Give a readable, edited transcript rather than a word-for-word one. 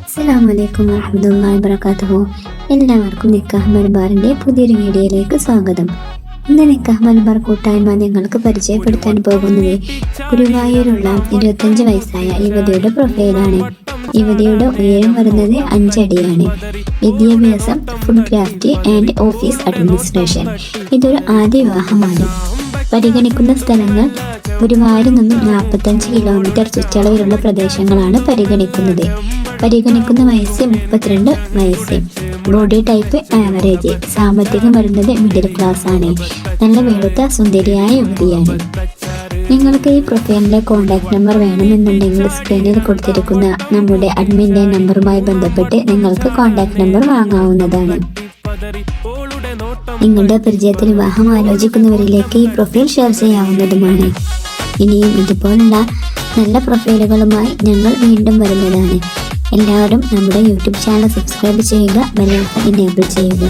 അസ്സലാമലൈക്കും വറഹ്മത്തുള്ളാഹി വബറകാതുഹു. എല്ലാവർക്കും നിക്കാഹ് മലബാറിന്റെ പുതിയൊരു വീഡിയോയിലേക്ക് സ്വാഗതം. ഇന്ന് നിക്കാഹ് മലബാർ കൂട്ടായ്മ നിങ്ങൾക്ക് പരിചയപ്പെടുത്താൻ പോകുന്നത് ഗുരുവായൂരുള്ള 25 വയസ്സായ യുവതിയുടെ പ്രൊഫൈലാണ്. യുവതിയുടെ ഉയരം വരുന്നത് 5 അടിയാണ്. വിദ്യാഭ്യാസം food craft and office administration. ഇതൊരു ആദ്യ വിവാഹമാണ്. പരിഗണിക്കുന്ന സ്ഥലങ്ങൾ ഗുരുവായൂരിൽ നിന്നും 45 കിലോമീറ്റർ ചുറ്റളവിലുള്ള പ്രദേശങ്ങളാണ് പരിഗണിക്കുന്ന വയസ്സ് 32 വയസ്സ്. Body type average. സാമ്പത്തികം വരുന്നത് മിഡിൽ ക്ലാസ് ആണ്. നല്ല വെളുത്ത സുന്ദരിയായ യുവതിയാണ്. നിങ്ങൾക്ക് ഈ പ്രൊഫൈലിലെ കോൺടാക്ട് നമ്പർ വേണമെന്നുണ്ടെങ്കിൽ സ്ക്രീനിൽ കൊടുത്തിരിക്കുന്ന നമ്മുടെ അഡ്മിൻ്റെ നമ്പറുമായി ബന്ധപ്പെട്ട് നിങ്ങൾക്ക് കോൺടാക്ട് നമ്പർ വാങ്ങാവുന്നതാണ്. നിങ്ങളുടെ പരിചയത്തിൽ വിവാഹം ആലോചിക്കുന്നവരിലേക്ക് ഈ പ്രൊഫൈൽ ഷെയർ ചെയ്യാവുന്നതുമാണ്. ഇനിയും ഇതുപോലുള്ള നല്ല പ്രൊഫൈലുകളുമായി ഞങ്ങൾ വീണ്ടും വരുന്നതാണ്. എല്ലാവരും നമ്മുടെ യൂട്യൂബ് ചാനൽ സബ്സ്ക്രൈബ് ചെയ്യുക, ബെൽ ഐക്കൺ എനേബിൾ ചെയ്യുക.